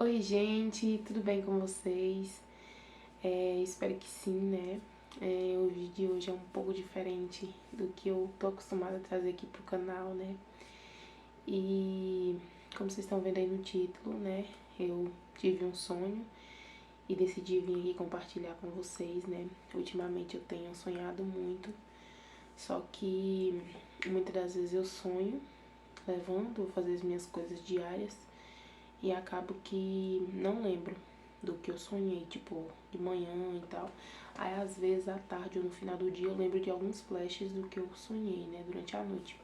Oi, gente, tudo bem com vocês? Espero que sim, né? O vídeo de hoje é um pouco diferente do que eu tô acostumada a trazer aqui pro canal, né? E como vocês estão vendo aí no título, né? Eu tive um sonho e decidi vir aqui compartilhar com vocês, né? Ultimamente eu tenho sonhado muito, só que muitas das vezes eu sonho, levanto, vou fazer as minhas coisas diárias e acabo que não lembro do que eu sonhei, tipo, de manhã e tal. Aí às vezes à tarde ou no final do dia eu lembro de alguns flashes do que eu sonhei, né, durante a noite.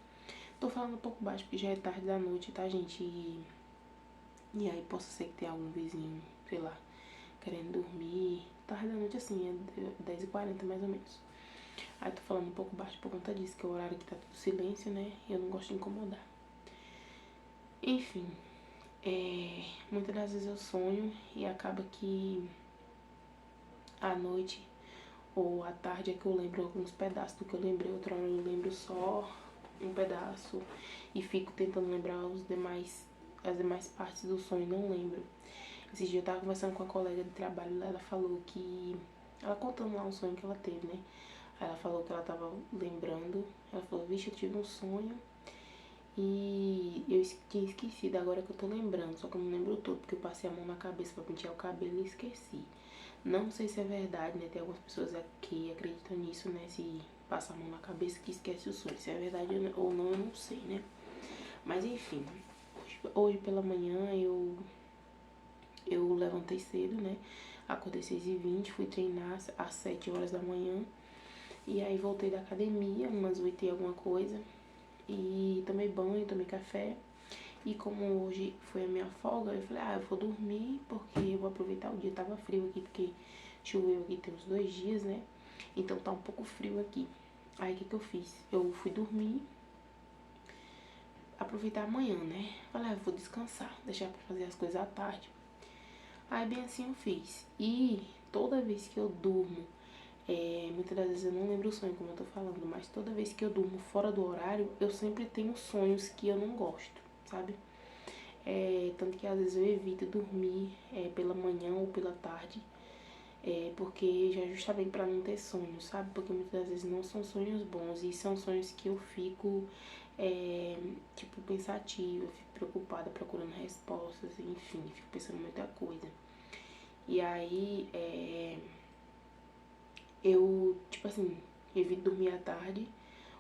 Tô falando um pouco baixo porque já é tarde da noite, tá, gente? E aí possa ser que tenha algum vizinho, sei lá, querendo dormir. Tarde da noite assim, é 10h40 mais ou menos. Aí tô falando um pouco baixo por conta disso, que é o horário que tá tudo silêncio, né? E eu não gosto de incomodar. Enfim, muitas das vezes eu sonho e acaba que à noite ou à tarde é que eu lembro alguns pedaços do que eu lembrei, outra hora eu lembro só um pedaço e fico tentando lembrar as demais partes do sonho e não lembro. Esse dia eu tava conversando com uma colega de trabalho e ela falou que. Ela contando lá um sonho que ela teve, né? Aí ela falou que ela tava lembrando. Ela falou, vixe, eu tive um sonho e eu tinha esquecido, agora que eu tô lembrando, só que eu não lembro todo, porque eu passei a mão na cabeça pra pentear o cabelo e esqueci. Não sei se é verdade, né? Tem algumas pessoas que acreditam nisso, né? Se passa a mão na cabeça que esquece o sonho. Se é verdade ou não, eu não sei, né? Mas enfim, hoje pela manhã eu levantei cedo, né? Acordei 6h20, fui treinar às 7 horas da manhã. E aí voltei da academia, umas 8 e alguma coisa. E tomei banho, tomei café. E como hoje foi a minha folga, eu falei, eu vou dormir porque eu vou aproveitar o dia. Tava frio aqui porque choveu aqui tem uns 2 dias, né? Então tá um pouco frio aqui. Aí o que eu fiz? Eu fui dormir, aproveitar amanhã, né? Falei, eu vou descansar, deixar pra fazer as coisas à tarde. Aí bem assim eu fiz. E toda vez que eu durmo, muitas das vezes eu não lembro o sonho, como eu tô falando, mas toda vez que eu durmo fora do horário, eu sempre tenho sonhos que eu não gosto, sabe? Tanto que às vezes eu evito dormir pela manhã ou pela tarde, porque já é justamente pra não ter sonhos, sabe? Porque muitas das vezes não são sonhos bons e são sonhos que eu fico, tipo, pensativa, fico preocupada procurando respostas, enfim, fico pensando muita coisa. E aí, eu, tipo assim, evito dormir à tarde.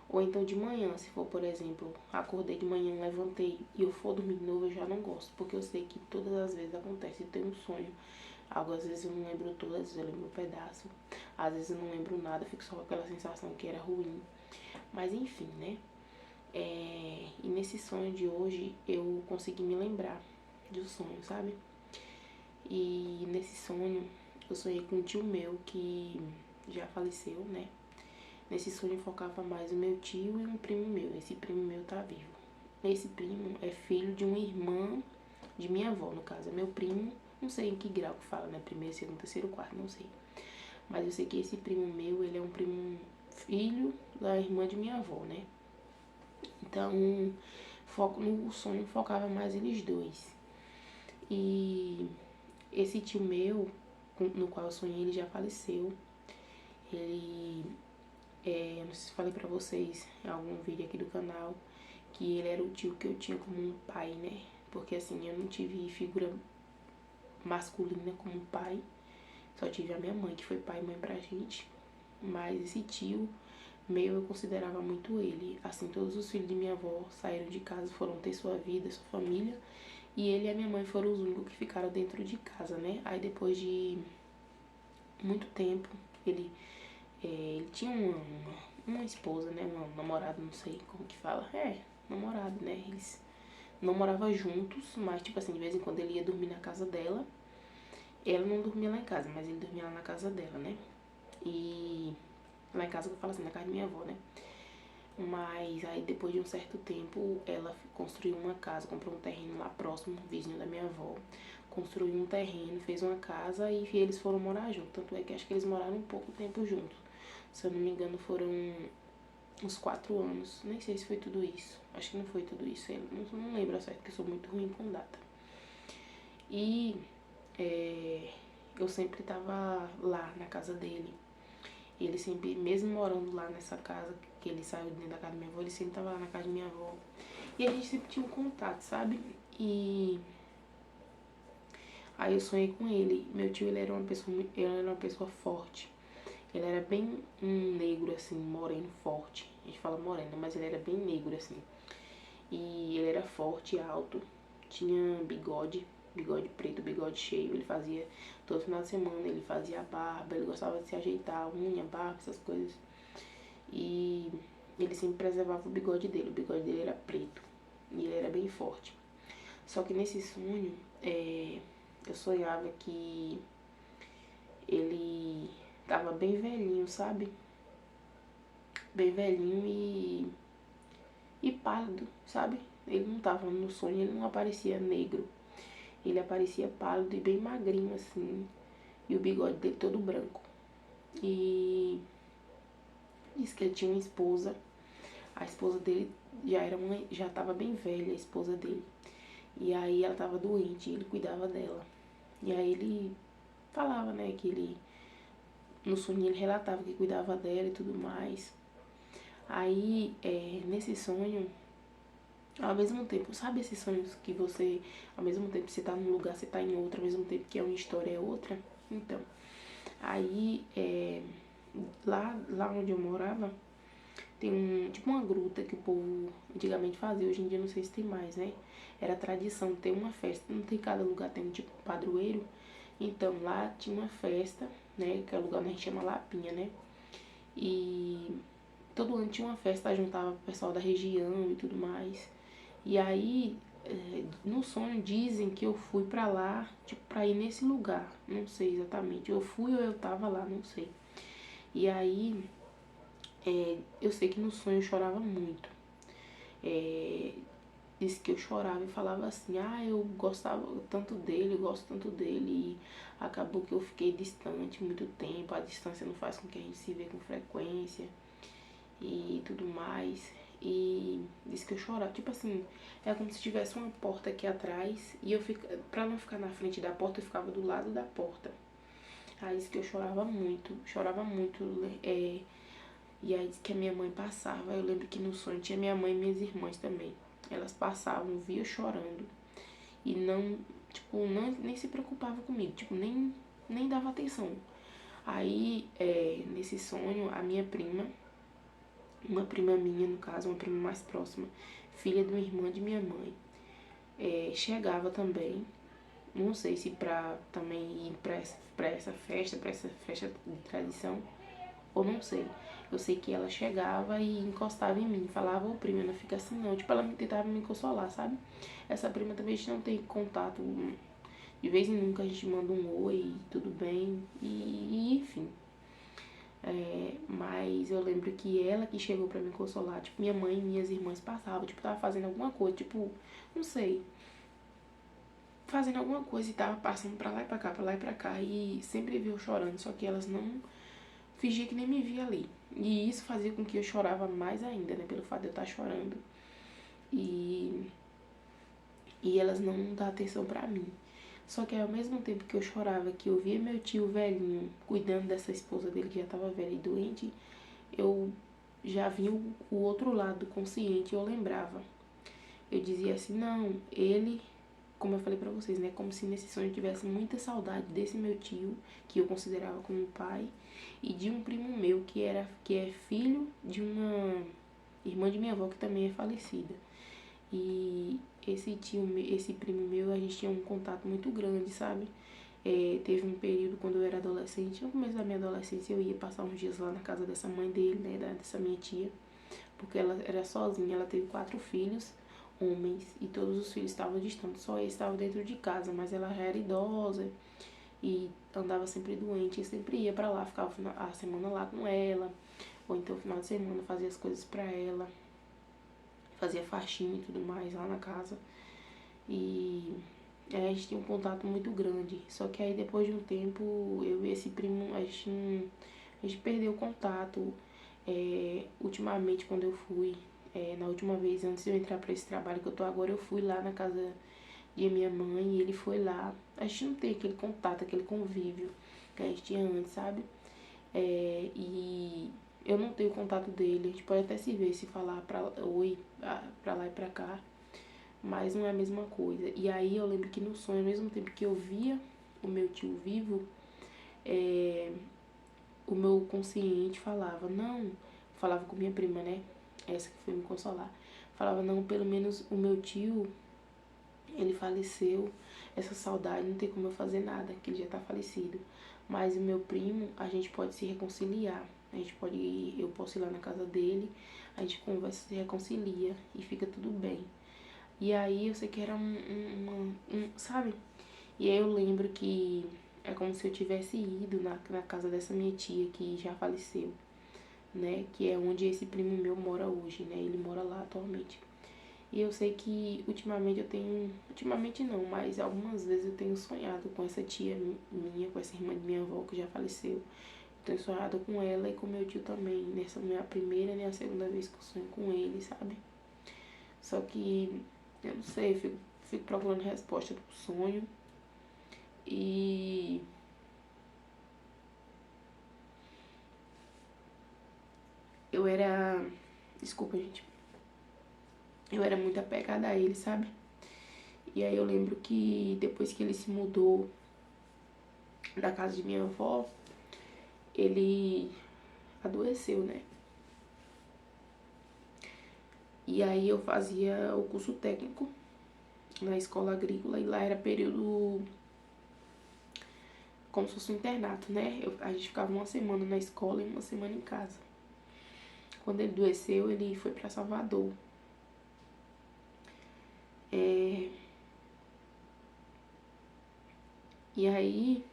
Ou então de manhã, se for, por exemplo, acordei de manhã, levantei e eu for dormir de novo, eu já não gosto. Porque eu sei que todas as vezes acontece de ter um sonho. Algo às vezes eu não lembro tudo, às vezes eu lembro um pedaço. Às vezes eu não lembro nada, fico só com aquela sensação que era ruim. Mas enfim, né? E nesse sonho de hoje eu consegui me lembrar do sonho, sabe? E nesse sonho eu sonhei com um tio meu que já faleceu, né? Nesse sonho focava mais o meu tio e um primo meu. Esse primo meu tá vivo. Esse primo é filho de uma irmã de minha avó, no caso. É meu primo, não sei em que grau que fala, né? Primeiro, segundo, terceiro, quarto, não sei. Mas eu sei que esse primo meu, ele é um primo filho da irmã de minha avó, né? Então, foco no sonho focava mais eles dois. E esse tio meu, no qual eu sonhei, ele já faleceu. Ele eu não sei se falei pra vocês em algum vídeo aqui do canal que ele era o tio que eu tinha como um pai, né? Porque assim, eu não tive figura masculina como pai, só tive a minha mãe, que foi pai e mãe pra gente. Mas esse tio meu eu considerava muito ele. Assim, todos os filhos de minha avó saíram de casa, foram ter sua vida, sua família. E ele e a minha mãe foram os únicos que ficaram dentro de casa, né? Aí depois de muito tempo, ele tinha uma esposa, né? Uma namorada, não sei como que fala. Namorado, né? Eles não moravam juntos, mas tipo assim, de vez em quando ele ia dormir na casa dela. Ela não dormia lá em casa, mas ele dormia lá na casa dela, né? E lá em casa eu falo assim, na casa da minha avó, né? Mas aí depois de um certo tempo ela construiu uma casa, comprou um terreno lá próximo, vizinho da minha avó. Construiu um terreno, fez uma casa e eles foram morar juntos. Tanto é que acho que eles moraram um pouco tempo juntos. Se eu não me engano foram uns 4 anos. Nem sei se foi tudo isso. Acho que não foi tudo isso. Eu não lembro certo, porque eu sou muito ruim com data. E eu sempre tava lá na casa dele. Ele sempre, mesmo morando lá nessa casa, que ele saiu dentro da casa da minha avó, ele sempre tava lá na casa da minha avó. E a gente sempre tinha um contato, sabe? E aí eu sonhei com ele. Meu tio, ele era uma pessoa forte. Ele era bem um negro, assim, moreno, forte. A gente fala moreno, mas ele era bem negro, assim. E ele era forte e alto. Tinha bigode preto, bigode cheio. Ele fazia, todo final de semana, ele fazia a barba. Ele gostava de se ajeitar, unha, barba, essas coisas. E ele sempre preservava o bigode dele. O bigode dele era preto. E ele era bem forte. Só que nesse sonho, eu sonhava que ele tava bem velhinho, sabe? Bem velhinho e pálido, sabe? Ele não tava no sonho, ele não aparecia negro. Ele aparecia pálido e bem magrinho, assim. E o bigode dele todo branco. E disse que ele tinha uma esposa. A esposa dele já tava bem velha, a esposa dele. E aí ela tava doente, e ele cuidava dela. E aí ele falava, né, que ele, no sonho ele relatava que cuidava dela e tudo mais. Aí, nesse sonho, ao mesmo tempo, sabe esses sonhos que você, ao mesmo tempo que você tá num lugar, você tá em outro, ao mesmo tempo que é uma história é outra? Então, aí, lá onde eu morava, tem tipo uma gruta que o povo antigamente fazia, hoje em dia não sei se tem mais, né? Era tradição ter uma festa, não tem cada lugar, tem tipo um padroeiro. Então lá tinha uma festa, né? Que é o lugar onde a gente chama Lapinha, né? E todo ano tinha uma festa, juntava o pessoal da região e tudo mais. E aí, no sonho dizem que eu fui pra lá, tipo, pra ir nesse lugar. Não sei exatamente. Eu fui ou eu tava lá, não sei. E aí, eu sei que no sonho eu chorava muito. Disse que eu chorava e falava assim, eu gostava tanto dele, eu gosto tanto dele. E acabou que eu fiquei distante muito tempo. A distância não faz com que a gente se vê com frequência e tudo mais. E disse que eu chorava, tipo assim, é como se tivesse uma porta aqui atrás e pra não ficar na frente da porta, eu ficava do lado da porta. Aí disse que eu chorava muito, e aí disse que a minha mãe passava. Eu lembro que no sonho tinha minha mãe e minhas irmãs também. Elas passavam, via eu chorando e não, tipo, nem se preocupava comigo, tipo, nem dava atenção. Aí, nesse sonho, a minha prima, uma prima minha, no caso, uma prima mais próxima, filha de uma irmã de minha mãe, chegava também, não sei se pra também ir pra essa festa de tradição, ou não sei. Eu sei que ela chegava e encostava em mim, falava, ô prima, não fica assim não. Tipo, ela tentava me consolar, sabe? Essa prima também a gente não tem contato, de vez em nunca a gente manda um oi, tudo bem, e enfim. Mas eu lembro que ela que chegou pra me consolar, tipo, minha mãe e minhas irmãs passavam, tipo, tava fazendo alguma coisa, tipo, não sei, fazendo alguma coisa e tava passando pra lá e pra cá, pra lá e pra cá, e sempre viu eu chorando, só que elas não fingiam que nem me via ali. E isso fazia com que eu chorava mais ainda, né, pelo fato de eu estar chorando. E elas não dão atenção pra mim. Só que ao mesmo tempo que eu chorava, que eu via meu tio velhinho cuidando dessa esposa dele que já tava velha e doente, eu já vi o outro lado consciente, eu lembrava. Eu dizia assim, não, ele, como eu falei pra vocês, né, como se nesse sonho eu tivesse muita saudade desse meu tio, que eu considerava como pai, e de um primo meu que é filho de uma irmã de minha avó que também é falecida. E esse primo meu, a gente tinha um contato muito grande, sabe? Teve um período quando eu era adolescente, no começo da minha adolescência, eu ia passar uns dias lá na casa dessa mãe dele, né, dessa minha tia, porque ela era sozinha, ela teve 4 filhos, homens, e todos os filhos estavam distantes, só esse estava dentro de casa, mas ela já era idosa e andava sempre doente, eu sempre ia pra lá, ficava a semana lá com ela, ou então final de semana fazia as coisas pra ela, fazia faxina e tudo mais lá na casa. E a gente tinha um contato muito grande. Só que aí depois de um tempo, eu e esse primo, a gente perdeu o contato. Ultimamente, quando eu fui, na última vez, antes de eu entrar pra esse trabalho que eu tô agora, eu fui lá na casa e a minha mãe, e ele foi lá. A gente não tem aquele contato, aquele convívio que a gente tinha antes, sabe? E eu não tenho contato dele. A gente pode até se ver, se falar oi, pra lá e pra cá, mas não é a mesma coisa. E aí eu lembro que no sonho, ao mesmo tempo que eu via o meu tio vivo, o meu consciente falava, não, falava com minha prima, né? Essa que foi me consolar. Falava, não, pelo menos o meu tio, ele faleceu, essa saudade, não tem como eu fazer nada, que ele já tá falecido. Mas o meu primo, a gente pode se reconciliar. A gente pode ir, eu posso ir lá na casa dele, a gente conversa, se reconcilia e fica tudo bem. E aí eu sei que era sabe? E aí eu lembro que é como se eu tivesse ido na casa dessa minha tia que já faleceu, né? Que é onde esse primo meu mora hoje, né? Ele mora lá atualmente. E eu sei que ultimamente eu tenho. Ultimamente não, mas algumas vezes eu tenho sonhado com essa tia minha, com essa irmã de minha avó que já faleceu. Eu tenho sonhado com ela e com meu tio também. Nessa não é a primeira nem a segunda vez que eu sonho com ele, sabe? Só que eu não sei, fico procurando resposta pro sonho. E eu era. Desculpa, gente. Eu era muito apegada a ele, sabe? E aí eu lembro que depois que ele se mudou da casa de minha avó, ele adoeceu, né? E aí eu fazia o curso técnico na escola agrícola e lá era período como se fosse um internato, né? A gente ficava uma semana na escola e uma semana em casa. Quando ele adoeceu, ele foi pra Salvador. E aí,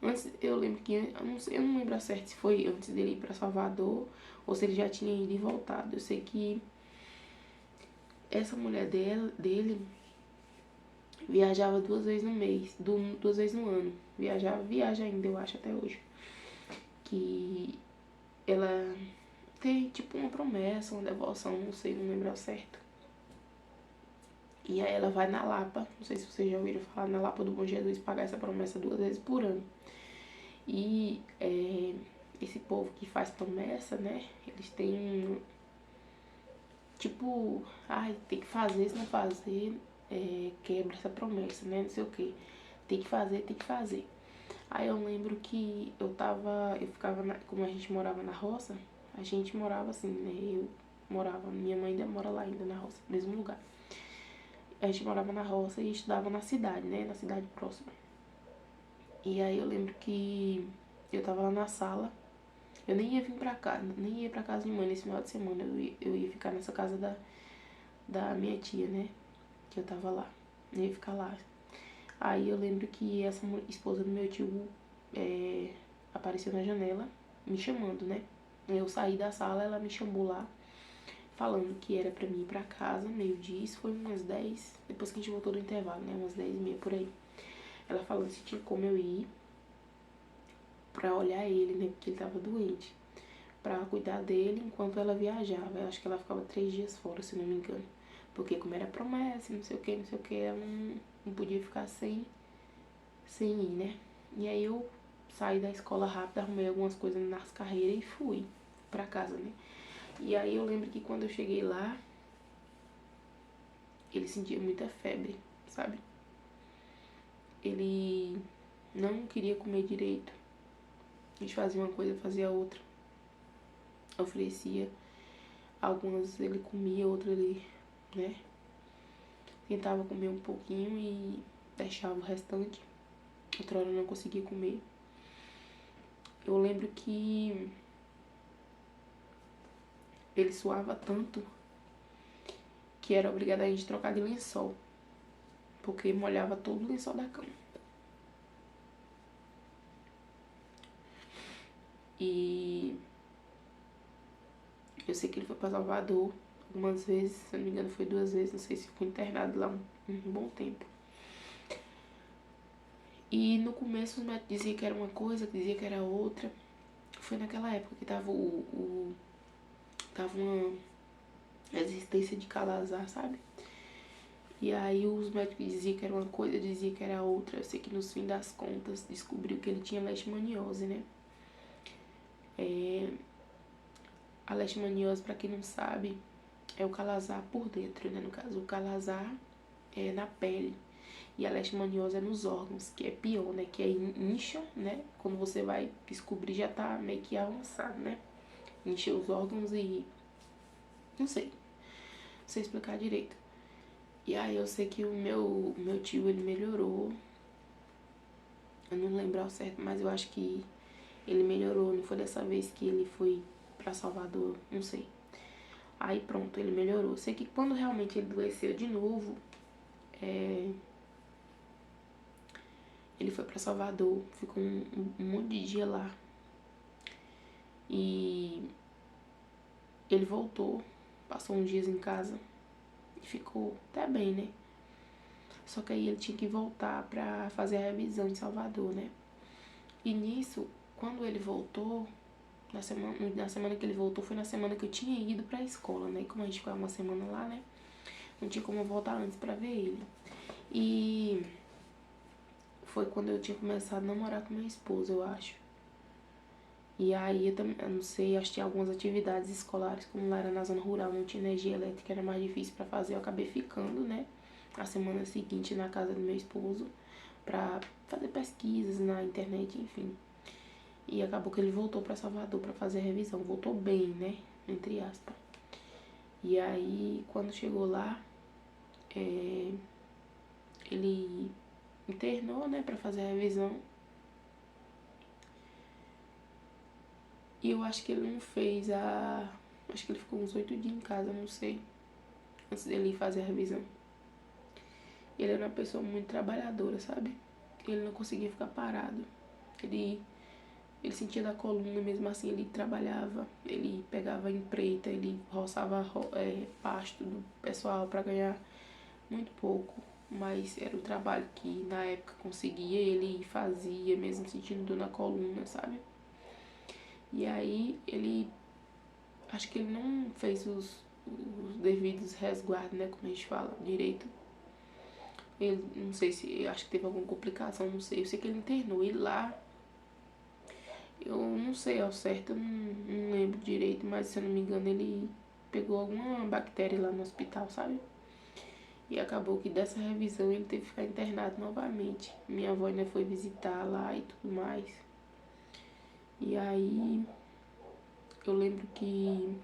antes eu lembro que, eu não lembro certo se foi antes dele ir pra Salvador ou se ele já tinha ido e voltado. Eu sei que essa mulher dele viajava 2 vezes no mês, 2 vezes no ano. Viaja ainda, eu acho, até hoje. Que ela tem tipo uma promessa, uma devoção, não sei, não lembro ao certo. E aí ela vai na Lapa, não sei se vocês já ouviram falar, na Lapa do Bom Jesus, pagar essa promessa 2 vezes por ano. E esse povo que faz promessa, né, eles têm tipo, ai, tem que fazer, se não fazer, quebra essa promessa, né, não sei o que. Tem que fazer, tem que fazer. Aí eu lembro que eu ficava, como a gente morava na roça, a gente morava assim, né, eu morava, minha mãe ainda mora lá ainda na roça, no mesmo lugar. A gente morava na roça e estudava na cidade, né, na cidade próxima. E aí eu lembro que eu tava lá na sala, eu nem ia vir pra cá, nem ia pra casa de mãe nesse final de semana, eu ia ficar nessa casa da minha tia, né, que eu tava lá, eu ia ficar lá. Aí eu lembro que essa esposa do meu tio apareceu na janela, me chamando, né. Eu saí da sala, ela me chamou lá, falando que era pra mim ir pra casa, meio-dia, isso foi umas 10, depois que a gente voltou do intervalo, né, umas 10h30 por aí. Ela falando se tinha como eu ir pra olhar ele, né, porque ele tava doente, pra cuidar dele enquanto ela viajava. Eu acho que ela ficava 3 dias fora, se não me engano, porque como era promessa, não sei o que, não sei o que, ela não podia ficar sem ir, né. E aí eu saí da escola rápido, arrumei algumas coisas nas carreiras e fui pra casa, né. E aí eu lembro que quando eu cheguei lá, ele sentia muita febre, sabe? Ele não queria comer direito. A gente fazia uma coisa, fazia outra. Oferecia. Algumas ele comia, outras ele, né? Tentava comer um pouquinho e deixava o restante. Outra hora eu não conseguia comer. Eu lembro que ele suava tanto que era obrigado a gente trocar de lençol, porque molhava todo o lençol da cama. E eu sei que ele foi pra Salvador algumas vezes, se eu não me engano foi 2 vezes, não sei se ficou internado lá um bom tempo. E no começo os médicos diziam que era uma coisa, que dizia que era outra. Foi naquela época que tava tava uma resistência de Calazar, sabe? E aí os médicos diziam que era uma coisa, diziam que era outra. Eu sei que nos fim das contas descobriu que ele tinha leishmaniose, né? A leishmaniose, pra quem não sabe, é o calazar por dentro, né? No caso, o calazar é na pele. E a leishmaniose é nos órgãos, que é pior, né? Que é incha, né? Quando você vai descobrir, já tá meio que avançado, né? Incha os órgãos e... não sei. Não sei explicar direito. E aí eu sei que o meu tio, ele melhorou. Eu não lembro ao certo, mas eu acho que ele melhorou. Não foi dessa vez que ele foi pra Salvador, não sei. Aí pronto, ele melhorou. Eu sei que quando realmente ele adoeceu de novo, ele foi pra Salvador, ficou um monte de dia lá. E ele voltou, passou uns dias em casa e ficou até bem, né? Só que aí ele tinha que voltar pra fazer a revisão em Salvador, né? E nisso, quando ele voltou, na semana que ele voltou, foi na semana que eu tinha ido pra escola, né? E como a gente ficou uma semana lá, né? Não tinha como eu voltar antes pra ver ele. E foi quando eu tinha começado a namorar com meu esposo, eu acho. E aí eu não sei, acho que tinha algumas atividades escolares, como lá era na zona rural, não tinha energia elétrica, era mais difícil pra fazer. Eu acabei ficando, né? A semana seguinte na casa do meu esposo pra fazer pesquisas na internet, enfim. E acabou que ele voltou pra Salvador pra fazer a revisão. Voltou bem, né? Entre aspas. E aí, quando chegou lá, ele internou, né, pra fazer a revisão. E eu acho que ele não fez a... acho que ele ficou uns 8 dias em casa, não sei. Antes dele ir fazer a revisão. Ele era uma pessoa muito trabalhadora, sabe? Ele não conseguia ficar parado. Ele sentia da coluna, mesmo assim ele trabalhava. Ele pegava empreita, ele roçava pasto do pessoal pra ganhar muito pouco. Mas era o trabalho que na época conseguia, ele fazia, mesmo sentindo dor na coluna, sabe? E aí ele... acho que ele não fez os devidos resguardos, né? Como a gente fala direito. Ele, não sei se... acho que teve alguma complicação, não sei. Eu sei que ele internou. E lá... eu não sei ao certo, eu não lembro direito. Mas se eu não me engano, ele pegou alguma bactéria lá no hospital, sabe? E acabou que dessa revisão ele teve que ficar internado novamente. Minha avó ainda foi visitar lá e tudo mais. E aí... eu lembro que...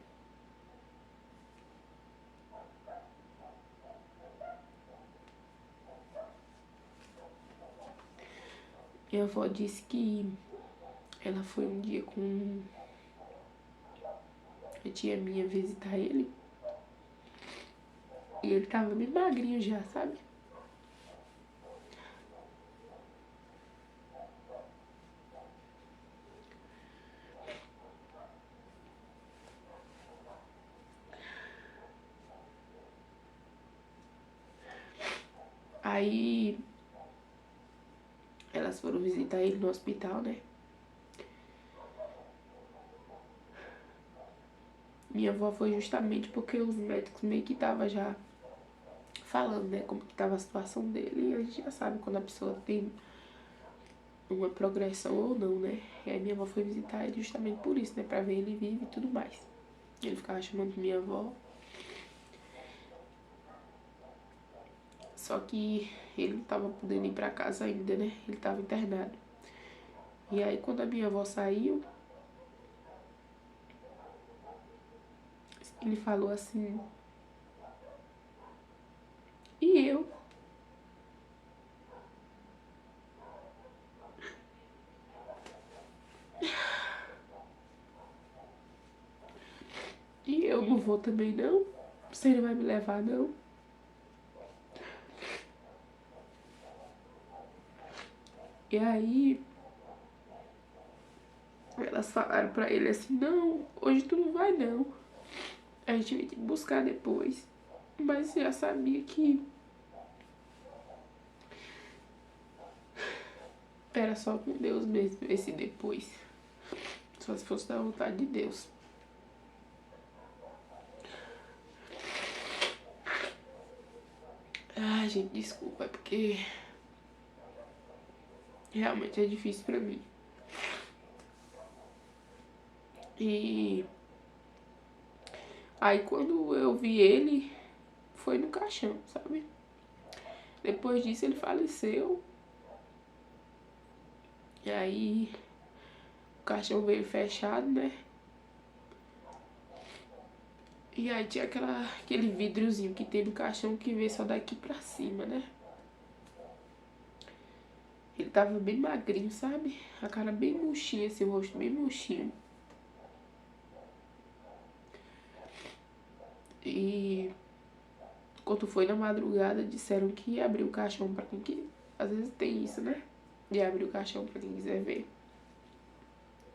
minha avó disse que ela foi um dia com a tia minha visitar ele. E ele tava bem magrinho já, sabe? Aí elas foram visitar ele no hospital, né? Minha avó foi justamente porque os médicos meio que tava já falando, né, como que tava a situação dele. E a gente já sabe quando a pessoa tem uma progressão ou não, né? E aí minha avó foi visitar ele justamente por isso, né? Pra ver ele vivo e tudo mais. Ele ficava chamando de minha avó. Só que ele não tava podendo ir pra casa ainda, né? Ele tava internado. E aí quando a minha avó saiu, ele falou assim... e eu? E eu não vou também não? Você não vai me levar não? E aí... elas falaram pra ele assim, não, hoje tu não vai não. A gente vai te buscar depois. Mas já sabia que era só com Deus mesmo, esse depois. Só se fosse da vontade de Deus. gente, desculpa, é porque realmente é difícil pra mim. E aí quando eu vi ele, foi no caixão, sabe? Depois disso ele faleceu. E aí o caixão veio fechado, né? E aí tinha aquele vidrozinho que tem no caixão que veio só daqui pra cima, né? Ele tava bem magrinho, sabe? A cara bem murchinha, esse rosto bem murchinho. E quando foi na madrugada, disseram que ia abrir o caixão pra quem queria. Às vezes tem isso, né? De abrir o caixão pra quem quiser ver.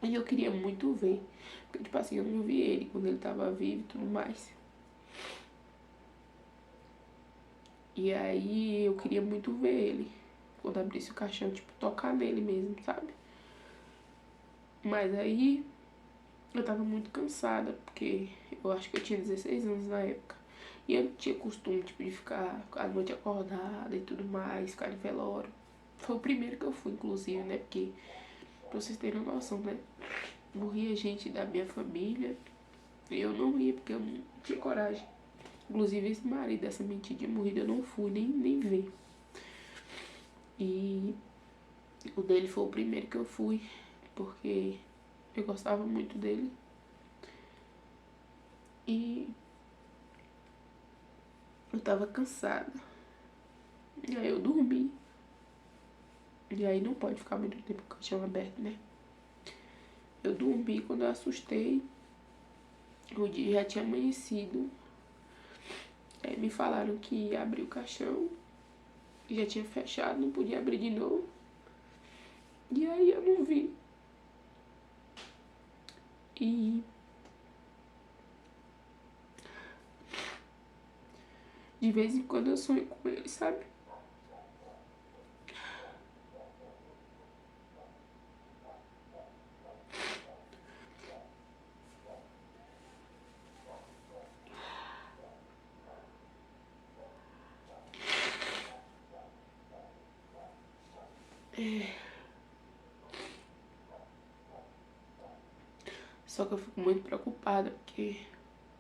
E eu queria muito ver. Porque, tipo assim, eu não vi ele quando ele tava vivo e tudo mais. E aí eu queria muito ver ele. Quando abrisse o caixão, tipo, tocar nele mesmo, sabe? Mas aí eu tava muito cansada, porque eu acho que eu tinha 16 anos na época. E eu não tinha costume, tipo, de ficar a noite acordada e tudo mais, ficar em velório. Foi o primeiro que eu fui, inclusive, né? Porque, pra vocês terem uma noção, né? Morria gente da minha família e eu não ia, porque eu não tinha coragem. Inclusive, esse marido dessa mentira morrida eu não fui nem ver. E o dele foi o primeiro que eu fui, porque eu gostava muito dele. E eu tava cansada. E aí eu dormi. E aí não pode ficar muito tempo com o caixão aberto, né? Eu dormi, quando eu assustei, o dia já tinha amanhecido. Aí me falaram que ia abrir o caixão, já tinha fechado, não podia abrir de novo. E aí eu não vi. E de vez em quando eu sonho com ele, sabe? Só que eu fico muito preocupada, porque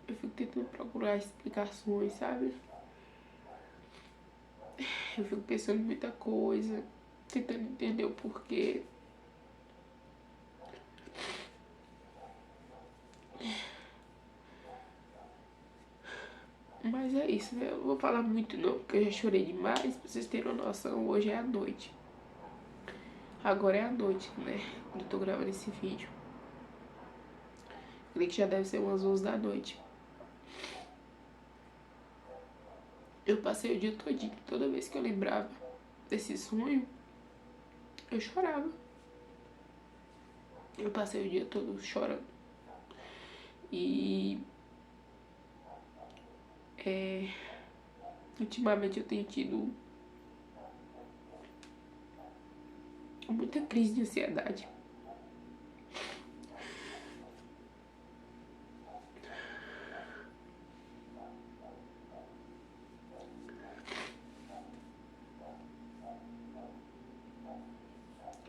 eu fico tentando procurar explicações, sabe? Eu fico pensando em muita coisa, tentando entender o porquê. Mas é isso, né? Eu não vou falar muito não, porque eu já chorei demais. Pra vocês terem uma noção, hoje é a noite. Agora é a noite, né? Quando eu tô gravando esse vídeo. Creio que já deve ser umas 11 da noite. Eu passei o dia todinho, toda vez que eu lembrava desse sonho, eu chorava. Eu passei o dia todo chorando. E ultimamente eu tenho tido muita crise de ansiedade.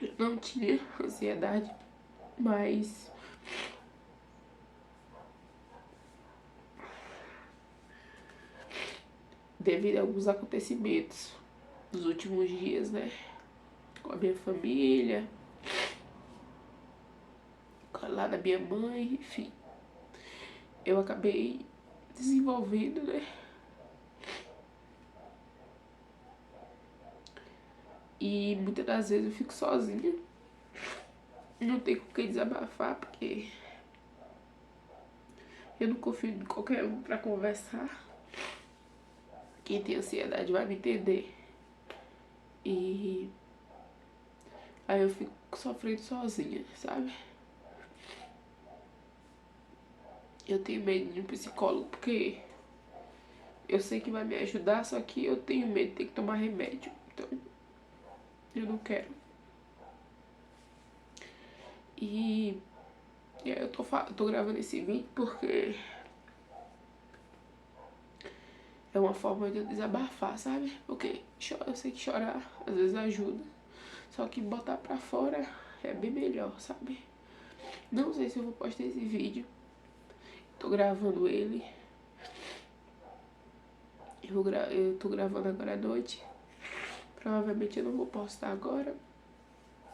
Eu não tinha ansiedade, mas devido a alguns acontecimentos dos últimos dias, né? Com a minha família, lá da minha mãe, enfim. Eu acabei desenvolvendo, né? E muitas das vezes eu fico sozinha. Não tenho com quem desabafar, porque eu não confio em qualquer um pra conversar. Quem tem ansiedade vai me entender. E aí eu fico sofrendo sozinha, sabe? Eu tenho medo de um psicólogo, porque eu sei que vai me ajudar, só que eu tenho medo de ter que tomar remédio. Então, eu não quero. E aí eu tô gravando esse vídeo porque é uma forma de eu desabafar, sabe? Porque eu sei que chorar às vezes ajuda, só que botar pra fora é bem melhor, sabe? Não sei se eu vou postar esse vídeo. Tô gravando ele. Eu tô gravando agora à noite. Provavelmente eu não vou postar agora.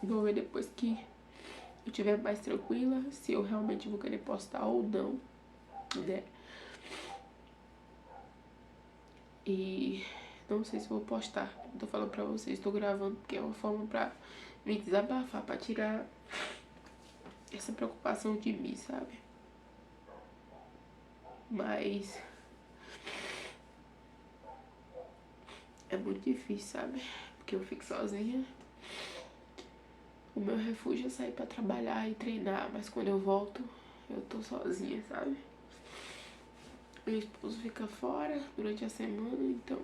Vou ver depois que eu estiver mais tranquila se eu realmente vou querer postar ou não, né? E não sei se eu vou postar. Tô falando pra vocês, tô gravando porque é uma forma pra me desabafar, pra tirar essa preocupação de mim, sabe? Mas é muito difícil, sabe? Porque eu fico sozinha. O meu refúgio é sair pra trabalhar e treinar, mas quando eu volto, eu tô sozinha, sabe? Meu esposo fica fora durante a semana, então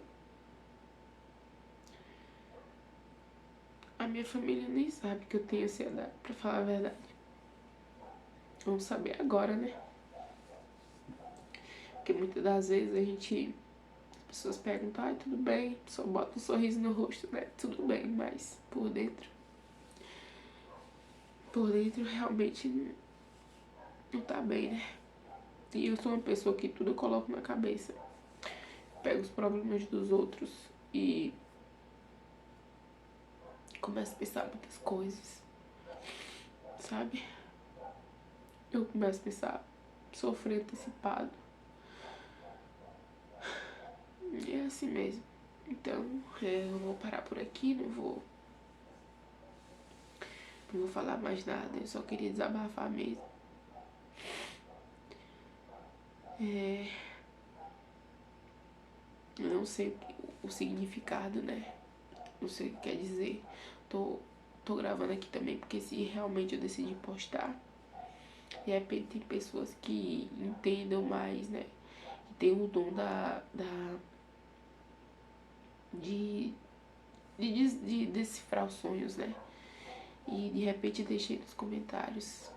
a minha família nem sabe que eu tenho ansiedade, pra falar a verdade. Vamos saber agora, né? Porque muitas das vezes as pessoas perguntam, ai, tudo bem, só bota um sorriso no rosto, né? Tudo bem, mas por dentro realmente não tá bem, né? E eu sou uma pessoa que tudo eu coloco na cabeça. Pego os problemas dos outros e começo a pensar muitas coisas, sabe? Eu começo a pensar, sofrer antecipado. E é assim mesmo. Então, eu vou parar por aqui, não vou falar mais nada. Eu só queria desabafar mesmo. Eu não sei o significado, né? Não sei o que quer dizer. Tô gravando aqui também porque se realmente eu decidir postar, de repente tem pessoas que entendam mais, né? Que tem o dom de decifrar os sonhos, né? E de repente deixei nos comentários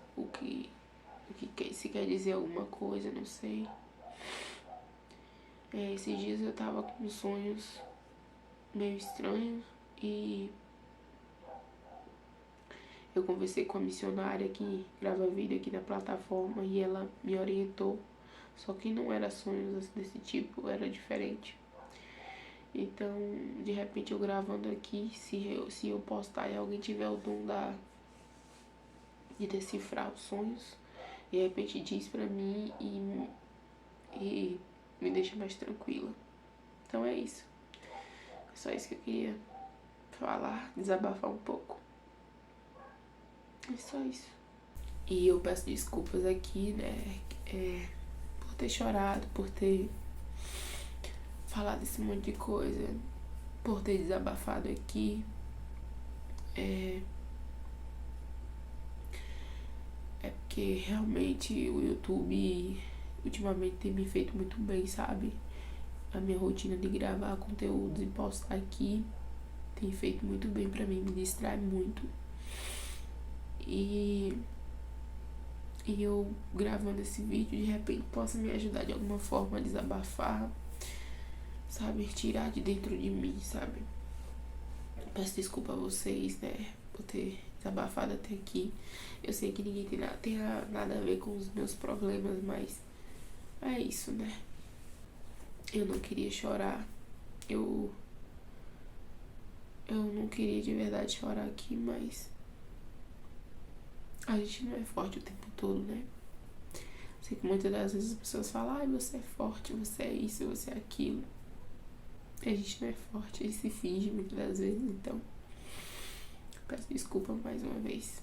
se quer dizer alguma coisa, não sei. Esses dias eu tava com sonhos meio estranhos e eu conversei com a missionária que grava vídeo aqui na plataforma e ela me orientou. Só que não era sonhos desse tipo, era diferente. Então, de repente eu gravando aqui, se eu postar e alguém tiver o dom de decifrar os sonhos, de repente diz pra mim e me deixa mais tranquila. Então é isso. É só isso que eu queria falar, desabafar um pouco. É só isso. E eu peço desculpas aqui, né? Por ter chorado, por ter falado esse monte de coisa, por ter desabafado aqui. É porque realmente o YouTube ultimamente tem me feito muito bem, sabe? A minha rotina de gravar conteúdos e postar aqui tem feito muito bem pra mim, me distrai muito. E eu gravando esse vídeo, de repente possa me ajudar de alguma forma a desabafar, sabe? Tirar de dentro de mim, sabe? Peço desculpa a vocês, né? Por ter desabafado até aqui. Eu sei que ninguém tem nada a ver com os meus problemas, mas é isso, né? Eu não queria chorar. Eu não queria de verdade chorar aqui, mas a gente não é forte o tempo todo, né? Sei que muitas das vezes as pessoas falam, ai, você é forte, você é isso, você é aquilo. A gente não é forte, a gente se finge muitas das vezes, então peço desculpa mais uma vez.